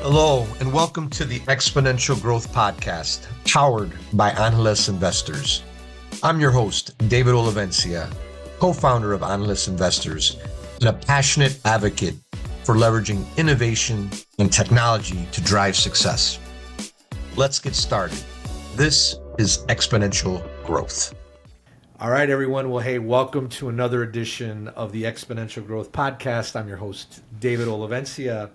Hello, and welcome to the Exponential Growth Podcast, powered by Analyst Investors. I'm your host, David Olivencia, co-founder of Analyst Investors, and a passionate advocate for leveraging innovation and technology to drive success. Let's get started. This is Exponential Growth. All right, everyone. Well, hey, welcome to another edition of the Exponential Growth Podcast. I'm your host, David Olivencia,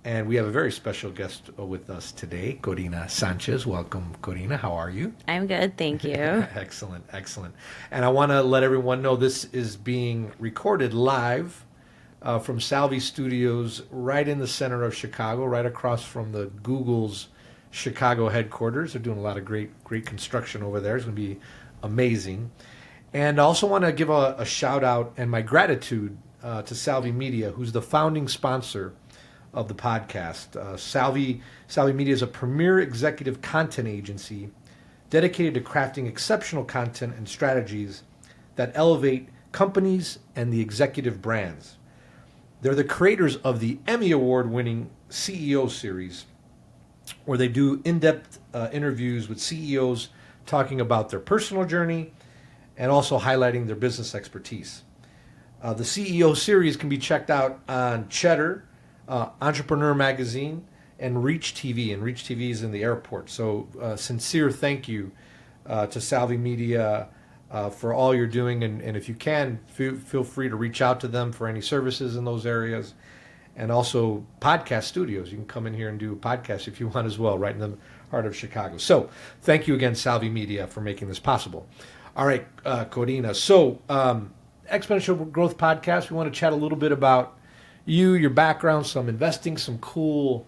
and we have a very special guest with us today, Korina Sanchez. Welcome, Korina. How are you? I'm good, thank you. Excellent, excellent. And I want to let everyone know this is being recorded live from Salvi Studios right in the center of Chicago, right across from the Google's Chicago headquarters. They're doing a lot of great construction over there. It's going to be amazing. And I also want to give a shout out and my gratitude to Salvi Media, who's the founding sponsor of the podcast. Salvi Media is a premier executive content agency dedicated to crafting exceptional content and strategies that elevate companies and the executive brands. They're the creators of the Emmy Award-winning CEO series, where they do in-depth interviews with CEOs talking about their personal journey and also highlighting their business expertise. The CEO series can be checked out on Cheddar, Entrepreneur Magazine, and Reach TV. And Reach TV is in the airport. So sincere thank you to Salvi Media for all you're doing. And if you can, feel free to reach out to them for any services in those areas. And also podcast studios. You can come in here and do a podcast if you want as well, right in the heart of Chicago. So thank you again, Salvi Media, for making this possible. All right, Korina. So Exponential Growth Podcast, we want to chat a little bit about you, your background, some investing, some cool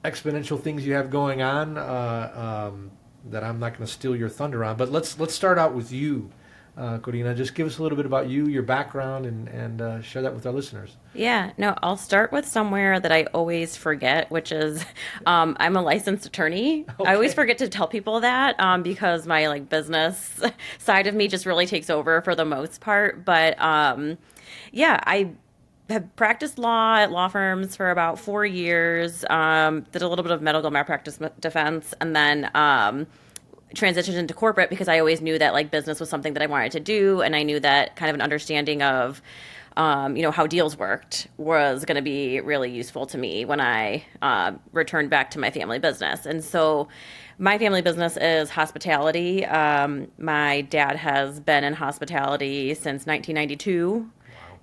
exponential things you have going on that I'm not going to steal your thunder on. But let's start out with you, Korina. Just give us a little bit about you, your background, and share that with our listeners. Yeah, no, I'll start with somewhere that I always forget, which is I'm a licensed attorney. Okay. I always forget to tell people that because my business side of me just really takes over for the most part. But yeah, I have practiced law at law firms for about 4 years, did a little bit of medical malpractice defense, and then transitioned into corporate because I always knew that business was something that I wanted to do, and I knew that kind of an understanding of how deals worked was going to be really useful to me when I returned back to my family business. And so my family business is hospitality. My dad has been in hospitality since 1992.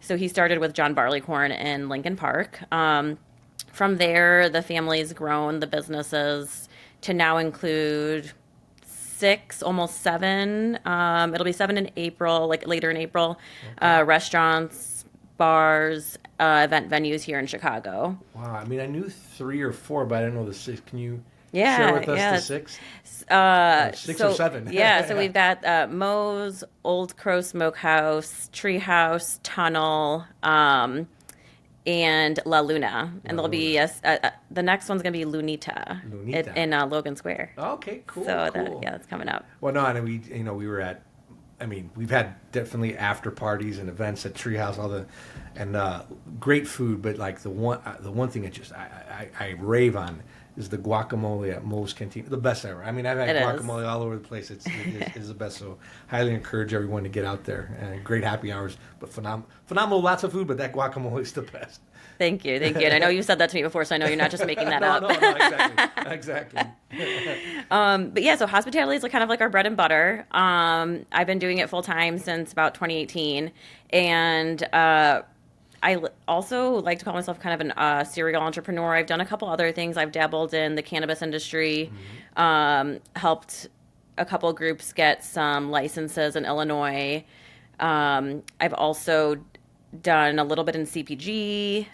So he started with John Barleycorn in Lincoln Park. From there, the family's grown the businesses to now include 6, almost 7. It'll be 7 in April, later in April. Okay. Restaurants, bars, event venues here in Chicago. Wow. I mean, I knew 3 or 4, but I didn't know the 6. Can you share with us the 6? 6 or 7. Yeah, so we've got Moe's, Old Crow Smokehouse, Treehouse, Tunnel, and La Luna. And there'll be the next one's going to be Lunita. In Logan Square. Okay, cool. So cool. That's coming up. Well, no, and we were at, we've had definitely after parties and events at Treehouse, and great food, but the one thing that just I rave on is the guacamole at Moe's Cantina. The best ever. I've had guacamole all over the place. It's the best. So highly encourage everyone to get out there. And great happy hours, but phenomenal lots of food, but that guacamole is the best. Thank you. And I know you said that to me before, so I know you're not just making that up. No, exactly. But yeah, so hospitality is kind of our bread and butter. I've been doing it full time since about 2018, and I also like to call myself kind of a serial entrepreneur. I've done a couple other things. I've dabbled in the cannabis industry, helped a couple groups get some licenses in Illinois. I've also done a little bit in CPG.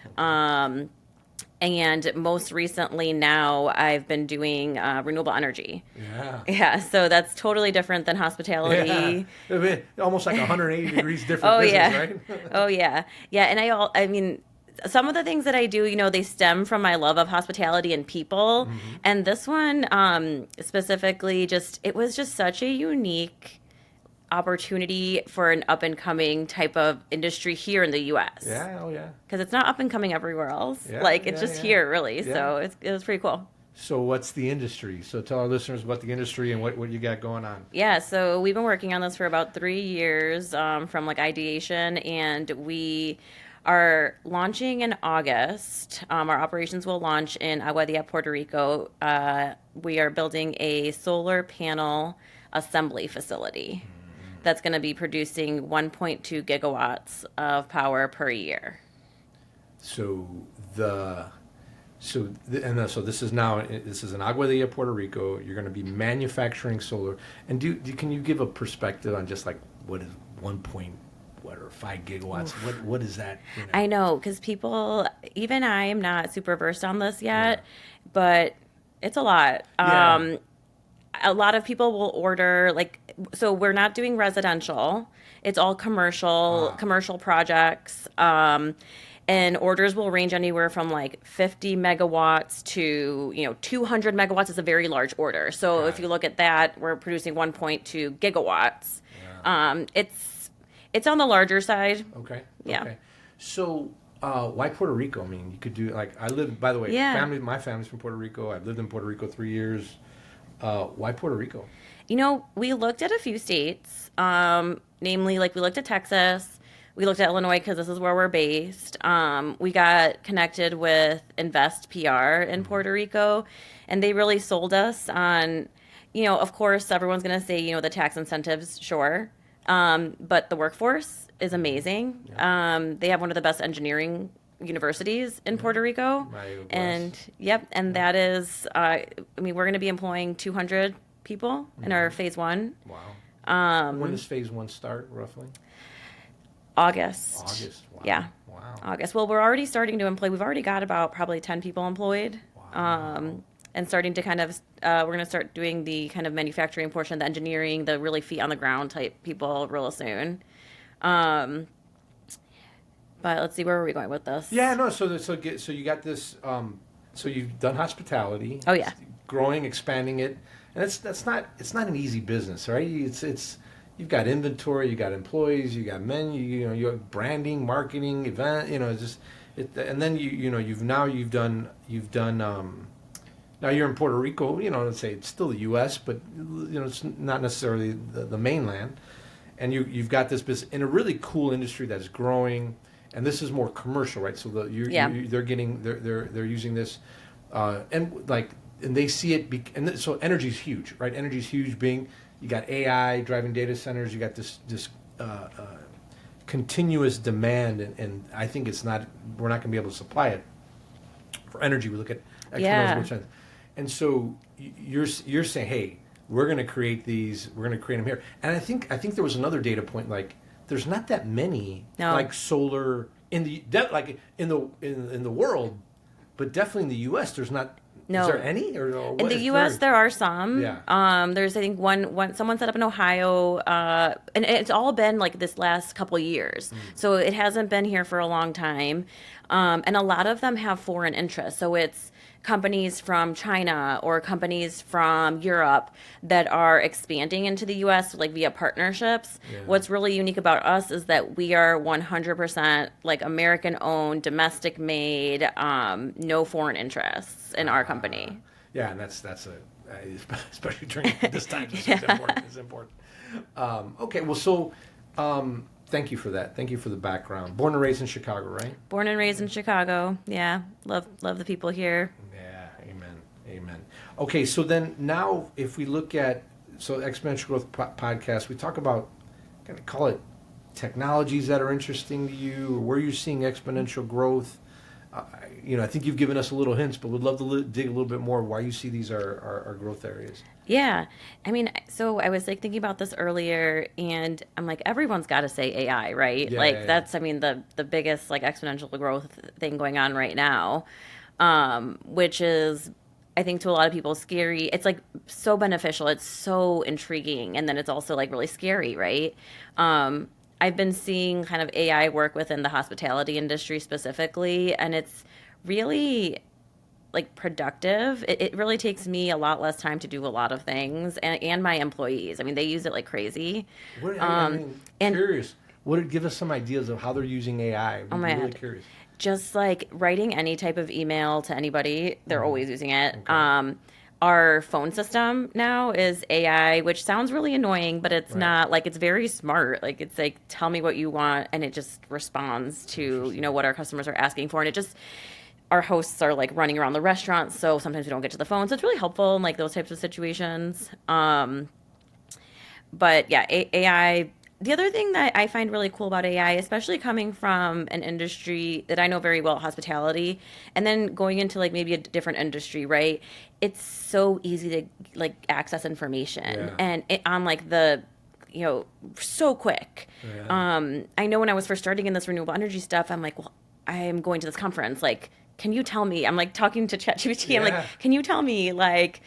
And most recently now I've been doing renewable energy. Yeah, so that's totally different than hospitality. Yeah. Almost 180 degrees different business, right? Oh, yeah. Yeah, and some of the things that I do, they stem from my love of hospitality and people. Mm-hmm. And this one specifically, it was just such a unique opportunity for an up and coming type of industry here in the U.S. Yeah, oh yeah. Because it's not up and coming everywhere else. Yeah, Like it's yeah, just yeah. here, really. Yeah. So it was pretty cool. So what's the industry? So tell our listeners about the industry and what you got going on. Yeah, so we've been working on this for about 3 years, from like ideation, and we are launching in August. Our operations will launch in Aguadilla, Puerto Rico. We are building a solar panel assembly facility that's going to be producing 1.2 gigawatts of power per year. So so this is in Aguadilla, Puerto Rico. You're going to be manufacturing solar. And can you give a perspective on just like what is 5 gigawatts? What is that? I know, because people, even I am not super versed on this yet, but it's a lot. Yeah. A lot of people will order, like, so we're not doing residential. It's all commercial projects. And orders will range anywhere from like 50 megawatts to, 200 megawatts is a very large order. So if you look at that, we're producing 1.2 gigawatts. Yeah. It's on the larger side. Okay. Yeah. Okay. So why Puerto Rico? I mean, you could do by the way, my family's from Puerto Rico. I've lived in Puerto Rico 3 years. Why Puerto Rico? We looked at a few states, namely, like we looked at Texas. We looked at Illinois because this is where we're based. We got connected with Invest PR in Puerto Rico, and they really sold us on, of course, everyone's going to say, the tax incentives, sure. But the workforce is amazing. Yeah. They have one of the best engineering universities in Puerto Rico. And that is, we're going to be employing 200 people in our phase 1. Wow. When does phase 1 start, roughly? August. Wow. Yeah. Wow. August. Well, we're already starting to employ. We've already got about probably 10 people employed. Wow. And starting to kind of, we're going to start doing the kind of manufacturing portion, the engineering, the really feet on the ground type people real soon. But let's see, where are we going with this? Yeah, no. So you got this. So you've done hospitality. Oh yeah. Growing, expanding it, and it's not an easy business, right? It's you've got inventory, you got employees, you got menu, you have branding, marketing, event, and then you've done. Now you're in Puerto Rico, let's say it's still the U.S., but it's not necessarily the mainland, and you've got this business in a really cool industry that's growing, and this is more commercial, right? So they're using this, and they see it, so energy's huge, right? Energy's huge. You got AI driving data centers, you got this continuous demand, and I think we're not going to be able to supply it for energy. We look at exponential trends. And so you're saying, hey, we're going to create these. We're going to create them here. And I think there was another data point. Like, there's not that many like solar in the world, but definitely in the U.S. There's not. No. Is there any? Or in the U.S., there are some. Yeah. There's, I think, one someone set up in Ohio, and it's all been like this last couple years. So it hasn't been here for a long time. And a lot of them have foreign interests. So it's companies from China or companies from Europe that are expanding into the U.S. like via partnerships. Yeah. What's really unique about us is that we are 100% like American-owned, domestic-made, no foreign interests in our company. Yeah, and that's especially during this time, it's important. Okay, well, so thank you for that. Thank you for the background. Born and raised in Chicago, right? Born and raised in Chicago. Yeah, love the people here. Amen. Okay, so then now if we look at Exponential Growth podcast, we talk about, kind of call it technologies that are interesting to you, or where you're seeing exponential growth. I think you've given us a little hints, but we'd love to dig a little bit more why you see these are growth areas. Yeah. I mean, so I was like thinking about this earlier, and I'm like, everyone's got to say AI, right? That's, I mean, the biggest like exponential growth thing going on right now, which is, I think, to a lot of people scary. It's like so beneficial. It's so intriguing. And then it's also like really scary, right? I've been seeing kind of AI work within the hospitality industry specifically, and it's really like productive. It really takes me a lot less time to do a lot of things, and my employees. I mean, they use it like crazy. And curious. Give us some ideas of how they're using AI. Oh my really God. Curious. Just like writing any type of email to anybody, they're always using it. Okay. Our phone system now is AI, which sounds really annoying, but it's not. Like, it's very smart. Like, it's like, tell me what you want, and it just responds to, what our customers are asking for. And it just, our hosts are like running around the restaurant, so sometimes we don't get to the phone. So it's really helpful in like those types of situations. But yeah, AI. The other thing that I find really cool about AI, especially coming from an industry that I know very well, hospitality, and then going into like maybe a different industry, right? It's so easy to like access information and on like the, so quick. Yeah. I know when I was first starting in this renewable energy stuff, I'm like, well, I am going to this conference. Like, can you tell me? I'm like talking to ChatGPT. I'm like, can you tell me like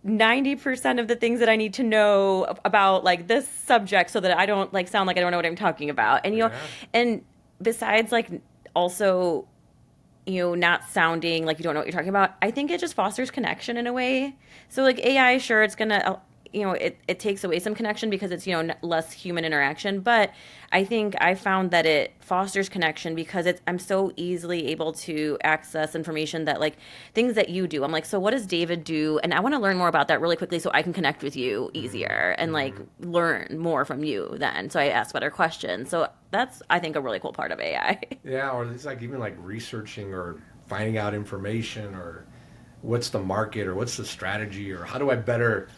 90% of the things that I need to know about like this subject so that I don't like sound like I don't know what I'm talking about. And and besides like also not sounding like you don't know what you're talking about, I think it just fosters connection in a way. So like AI, sure, it's gonna it takes away some connection because it's less human interaction, but I think I found that it fosters connection because I'm so easily able to access information that like things that you do. I'm like, so what does David do? And I want to learn more about that really quickly so I can connect with you easier and like learn more from you then. So I ask better questions. So that's, I think, a really cool part of AI. Yeah, or it's like even like researching or finding out information or what's the market or what's the strategy or how do I better,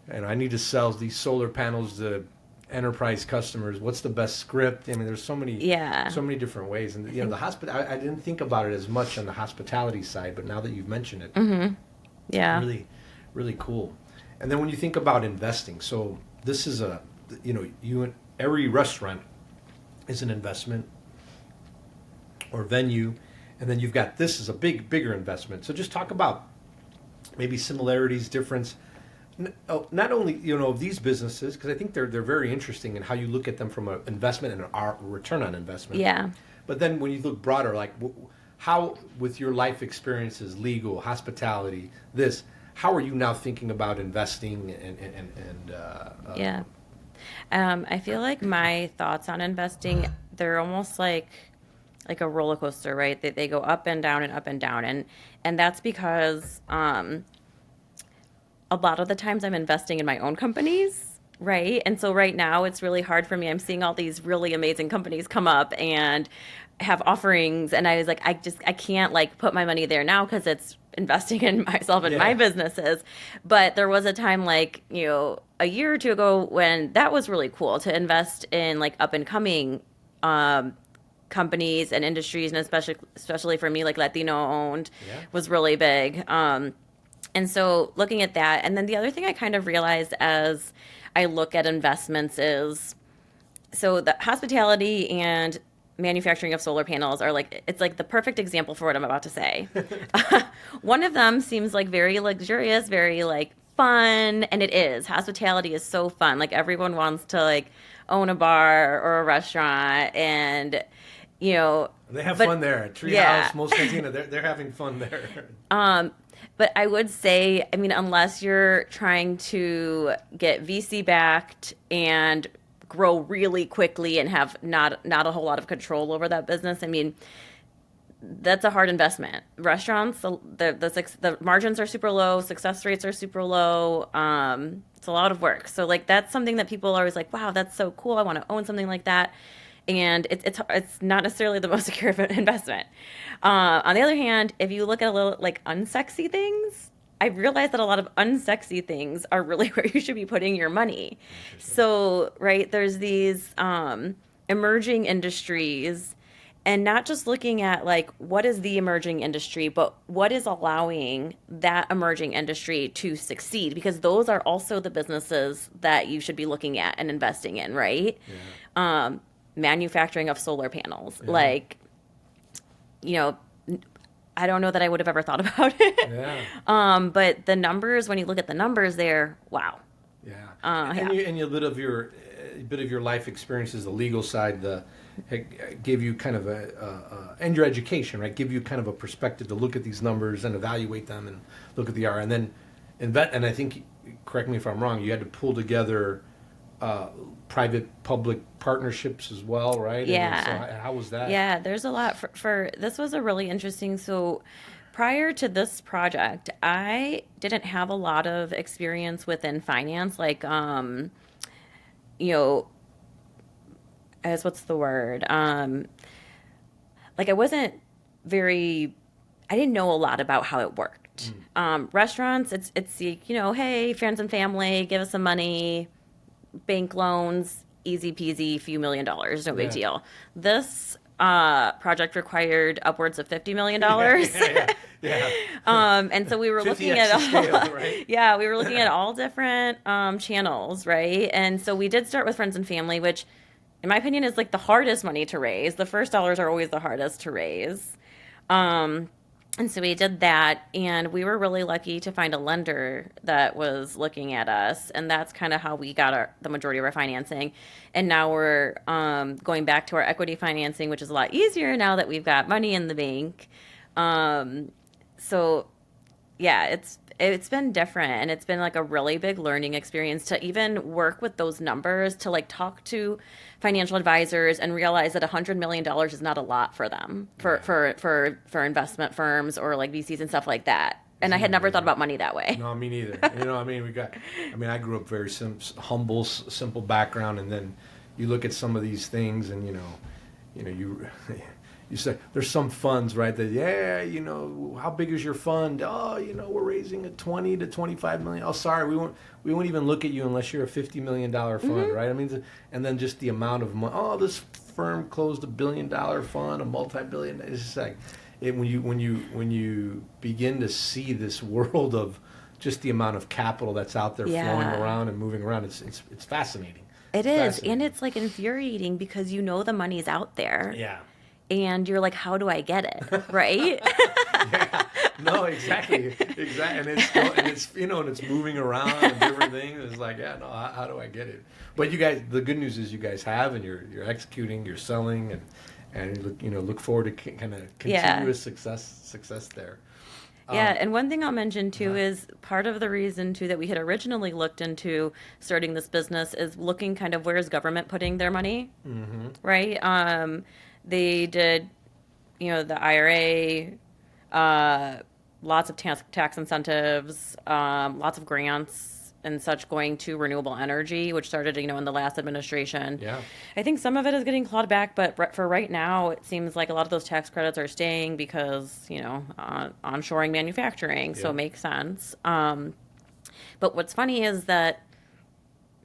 and I need to sell these solar panels to enterprise customers. What's the best script? I mean, there's so many different ways. And the I didn't think about it as much on the hospitality side, but now that you've mentioned it, really, really cool. And then when you think about investing, so this is every restaurant is an investment or venue, and then you've got this is a bigger investment. So just talk about maybe similarities, difference. Not only of these businesses, because I think they're very interesting in how you look at them from an investment and a return on investment. Yeah. But then when you look broader, like how with your life experiences, legal, hospitality, how are you now thinking about investing I feel like my thoughts on investing, they're almost like a roller coaster, right? They go up and down and up and down, and that's because a lot of the times I'm investing in my own companies, right? And so right now it's really hard for me. I'm seeing all these really amazing companies come up and have offerings, and I was like, I can't like put my money there now because it's investing in myself and my businesses. But there was a time like, a year or two ago when that was really cool to invest in like up and coming companies and industries, and especially for me, like Latino owned was really big. And so looking at that, and then the other thing I kind of realized as I look at investments is, so the hospitality and manufacturing of solar panels are like, it's like the perfect example for what I'm about to say. One of them seems like very luxurious, very like fun, and it is. Hospitality is so fun. Like everyone wants to like own a bar or a restaurant, and they have fun there. Treehouse, Most Cantina, they're having fun there. But I would say, I mean, unless you're trying to get VC backed and grow really quickly and have not a whole lot of control over that business, I mean, that's a hard investment. Restaurants, the margins are super low, success rates are super low. It's a lot of work. So like that's something that people are always like, wow, that's so cool. I want to own something like that. And it's not necessarily the most secure investment. On the other hand, if you look at a little like unsexy things, I've realized that a lot of unsexy things are really where you should be putting your money. So, right, there's these emerging industries, and not just looking at like what is the emerging industry, but what is allowing that emerging industry to succeed, because those are also the businesses that you should be looking at and investing in, right? Yeah. Manufacturing of solar panels, like, I don't know that I would have ever thought about it. Yeah. But the numbers, when you look at the numbers there, wow. Yeah. And a bit of your a bit of your life experiences, the legal side, gave you kind of and your education, right? Give you kind of a perspective to look at these numbers and evaluate them and look at the R, and then invest. And I think, correct me if I'm wrong, you had to pull together private-public partnerships as well, right? Yeah. So how was that? Yeah, there's a lot for this was a really interesting. So prior to this project, I didn't have a lot of experience within finance, like you know, as what's the word? Like I wasn't very I didn't know a lot about how it worked. Restaurants, it's hey, friends and family, give us some money, bank loans, easy peasy, few $1,000,000, no big deal. This project required upwards of $50 million. Yeah. And so we were looking at all, scale, right? yeah, we were looking at all different channels, right? And so we did start with friends and family, which, in my opinion, is like the hardest money to raise. The first dollars are always the hardest to raise. And so we did that, and we were really lucky to find a lender that was looking at us, and that's kind of how we got the majority of our financing. And now we're going back to our equity financing, which is a lot easier now that we've got money in the bank. So, yeah, it's been different, and it's been like a really big learning experience to even work with those numbers, to like talk to financial advisors and realize that $100 million is not a lot for them, for investment firms or like VCs and stuff like that. And I had never thought about money that way. No, me neither. I grew up very humble, simple background, and then you look at some of these things, and you say there's some funds, right? That how big is your fund? Oh, we're raising a 20 to 25 million. Oh, sorry, we won't even look at you unless you're a $50 million fund, right? I mean, and then just the amount of money. Oh, this firm closed $1 billion fund, a multi-billion. It's just like when you begin to see this world of just the amount of capital that's out there flowing around and moving around, it's fascinating. It is, and it's like infuriating because the money's out there. Yeah. And you're like, how do I get it? Right? Yeah. No, exactly. And it's moving around and different things. It's like, how do I get it? But you guys, the good news is you guys have, and you're executing, you're selling, and look forward to kind of continuous success there. Yeah, and one thing I'll mention too is part of the reason too that we had originally looked into starting this business is looking kind of where is government putting their money, right? They did, the IRA, lots of tax incentives, lots of grants and such going to renewable energy, which started, in the last administration. Yeah. I think some of it is getting clawed back, but for right now, it seems like a lot of those tax credits are staying because, onshoring manufacturing, so it makes sense. But what's funny is that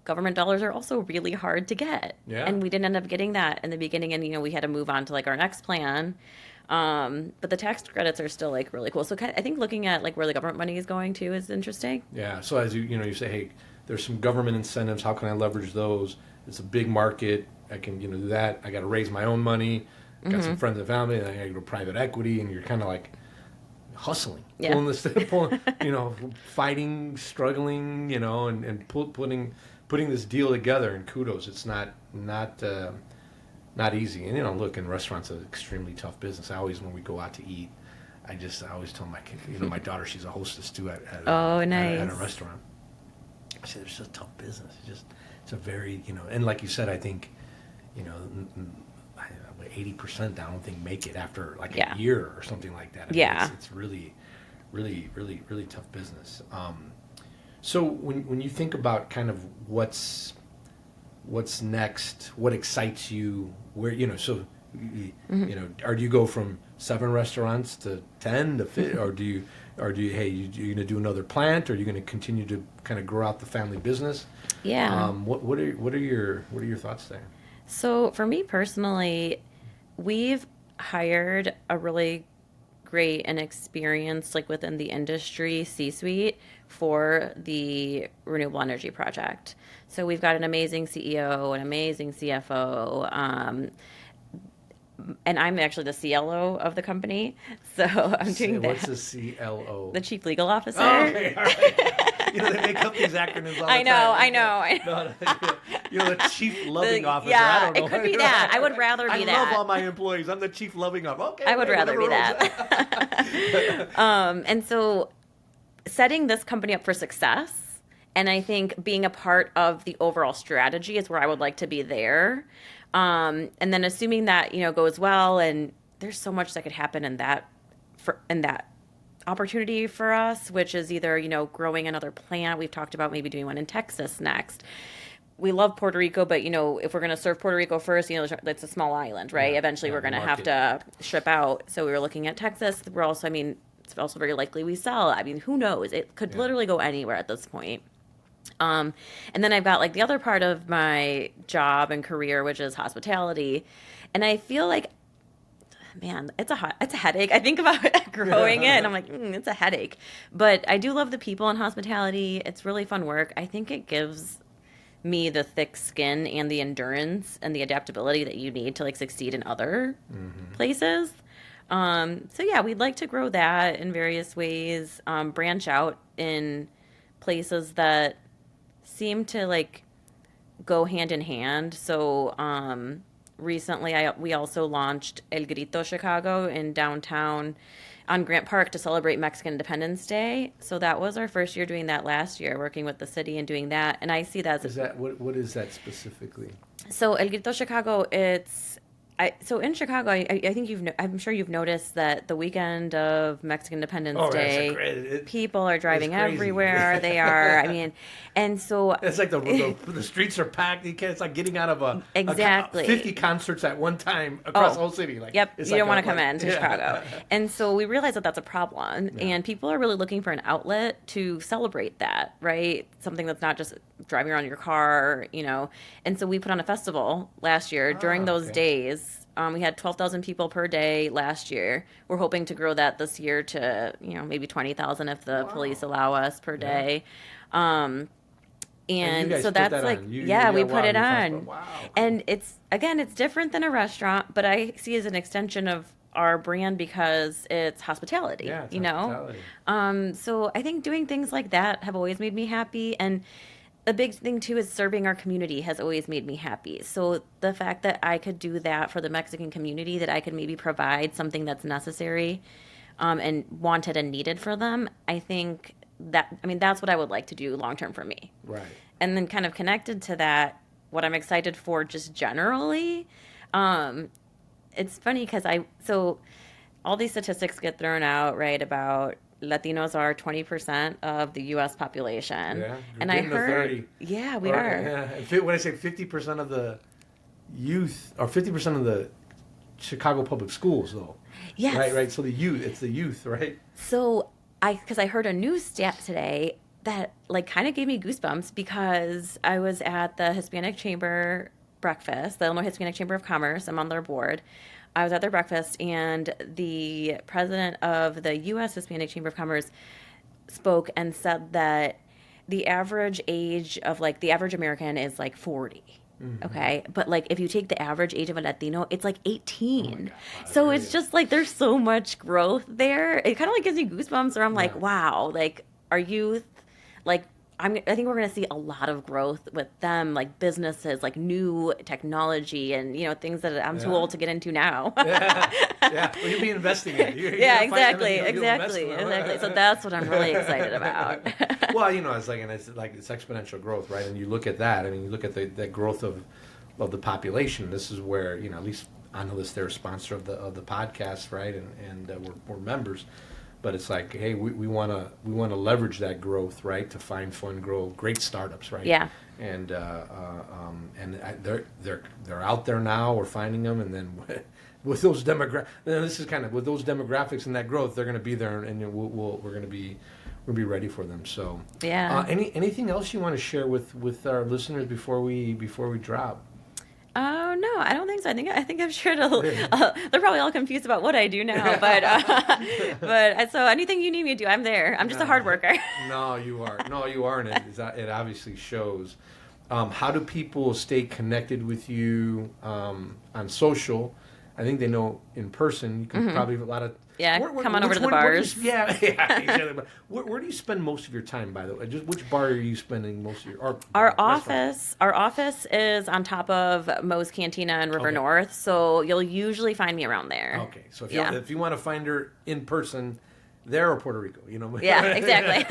government dollars are also really hard to get. Yeah. And we didn't end up getting that in the beginning, and, we had to move on to, like, our next plan. But the tax credits are still, like, really cool. So I think looking at, like, where the government money is going to is interesting. Yeah. So as you say, hey, there's some government incentives. How can I leverage those? It's a big market. I can, do that. I got to raise my own money. I got some friends and family, and I got to go to private equity, and you're kind of like hustling, pulling this, fighting, struggling, and putting this deal together. And kudos, it's not easy. And look, in restaurants, it's an extremely tough business. When we go out to eat, I always tell my kid, my daughter, she's a hostess too at a restaurant. I say it's just a tough business. It's a very, and like you said, I think, 80% I don't think make it after like a year or something like that. It's really, really, really, really tough business. So when you think about kind of what's next, what excites you, where, or do you go from 7 restaurants to 10 to 50, or do you, hey, you're going to do another plant, or are you going to continue to kind of grow out the family business? Yeah. What are your thoughts there? So for me personally, we've hired a really great and experienced, like within the industry C-suite for the renewable energy project. So we've got an amazing CEO, an amazing CFO. and I'm actually the CLO of the company, so I'm doing that. What's the CLO? The Chief Legal Officer. Oh, okay, all right. They make up these acronyms all the time. I know. No, the Chief Loving Officer. Yeah, I don't know. it could be that. I would rather be that. I love all my employees. I'm the Chief Loving Officer. Okay. I would rather be that. And so setting this company up for success, and I think being a part of the overall strategy is where I would like to be there. And then assuming that, goes well, and there's so much that could happen in that opportunity for us, which is either, growing another plant. We've talked about maybe doing one in Texas next. We love Puerto Rico, but, if we're going to serve Puerto Rico first, it's a small island, right? Yeah, Eventually we're going to have to ship out. So we were looking at Texas. We're also, it's also very likely we sell. Who knows? It could literally go anywhere at this point. And then I've got the other part of my job and career, which is hospitality. And I feel like, man, it's a headache. I think about growing it and I'm like, it's a headache. But I do love the people in hospitality. It's really fun work. I think it gives me the thick skin and the endurance and the adaptability that you need to succeed in other places. So yeah, we'd like to grow that in various ways, branch out in places that seem to go hand in hand. So recently we also launched El Grito Chicago in downtown on Grant Park to celebrate Mexican Independence Day. So that was our first year doing that last year, working with the city and doing that. And I see that as what is that specifically? So El Grito Chicago, so in Chicago, I think I'm sure you've noticed that the weekend of Mexican Independence Day, people are driving everywhere. They are. And so it's like the streets are packed. It's like getting out of exactly 50 concerts at one time across the whole city. Yep, you don't want to come into Chicago. And so we realized that that's a problem, and people are really looking for an outlet to celebrate that, right? Something that's not just driving around your car, And so we put on a festival last year during those days. We had 12,000 people per day last year. We're hoping to grow that this year to, maybe 20,000 if the police allow us per day. And so that's we put it on. Wow, cool. And it's different than a restaurant, but I see it as an extension of our brand because it's hospitality, hospitality. So I think doing things like that have always made me happy. And a big thing too is serving our community has always made me happy. So the fact that I could do that for the Mexican community, that I could maybe provide something that's necessary and wanted and needed for them, I think that's what I would like to do long term for me. Right. And then kind of connected to that, what I'm excited for just generally, it's funny because so all these statistics get thrown out, right, about Latinos are 20% of the U.S. population. Yeah, and I heard, 30. Yeah, we are. Yeah. When I say 50% of the youth, or 50% of the Chicago public schools, though. Yes. Right. So it's the youth, right? So because I heard a news stat today that kind of gave me goosebumps because I was at the Hispanic Chamber breakfast, the Illinois Hispanic Chamber of Commerce. I'm on their board. I was at their breakfast, and the president of the U.S. Hispanic Chamber of Commerce spoke and said that the average age of the average American is 40. Mm-hmm. Okay. But if you take the average age of a Latino, it's 18. Oh, so it's just there's so much growth there. It kind of gives me goosebumps where I'm wow, our youth, I think we're going to see a lot of growth with them, businesses, new technology and, things that I'm too old to get into now. Well, you'll be investing in it. Exactly. So that's what I'm really excited about. Well, it's it's exponential growth, right? And you look at that, you look at the growth of the population. This is where, at least Analyst, they're a sponsor of the podcast, right? And we're members. But it's hey, we want to leverage that growth, right, to find, fund, grow great startups, right? Yeah. And they're out there now. We're finding them, and then with those with those demographics and that growth, they're going to be there, and we're going to be ready for them. So yeah. Anything else you want to share with our listeners before we drop? Oh no, I don't think so. I think I'm sure they're probably all confused about what I do now. But so anything you need me to do, I'm there. I'm just a hard worker. No, you are. And it obviously shows. How do people stay connected with you on social? I think they know in person. You can probably a lot of come on over to the bars. Exactly. Where do you spend most of your time, by the way? Just which bar are you spending most of your? Our office is on top of Moe's Cantina and River North, so you'll usually find me around there. Okay, so if you want to find her in person, there or Puerto Rico, Yeah, exactly.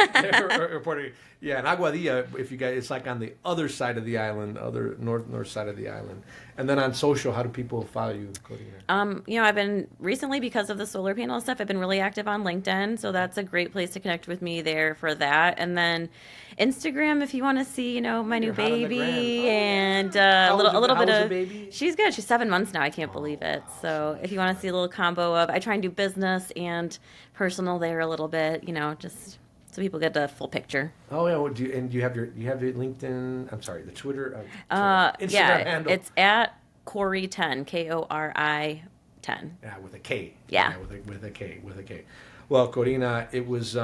or Puerto Rico. Yeah, and Aguadilla, if you guys, it's like on the other side of the island, other north side of the island. And then on social, how do people follow you, Korina? I've been recently, because of the solar panel stuff, I've been really active on LinkedIn, so that's a great place to connect with me there for that. And then Instagram, if you want to see, my new baby and a little bit of. Baby? She's good. She's 7 months now. I can't believe it. So if you want to see a little combo of, I try and do business and personal there a little bit, just so people get the full picture. Oh yeah, do you have your LinkedIn? I'm sorry, the Twitter. Instagram handle. It's at Kori10, Kori 10. Yeah, with a K. Yeah, with a K. Well, Korina, it was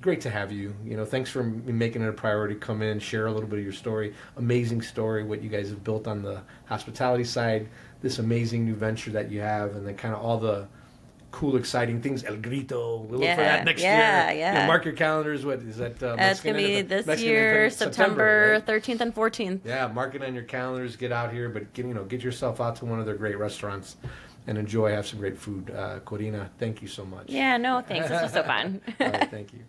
great to have you. Thanks for making it a priority. Come in, share a little bit of your story. Amazing story, what you guys have built on the hospitality side. This amazing new venture that you have, and then kind of all the cool, exciting things. El Grito. We'll look for that next year. Yeah. Mark your calendars. What is that? It's going to be this year, September right? 13th and 14th. Yeah, mark it on your calendars. Get out here, but get yourself out to one of their great restaurants and enjoy. Have some great food. Korina, thank you so much. Yeah, no, thanks. This was so fun. All right, thank you.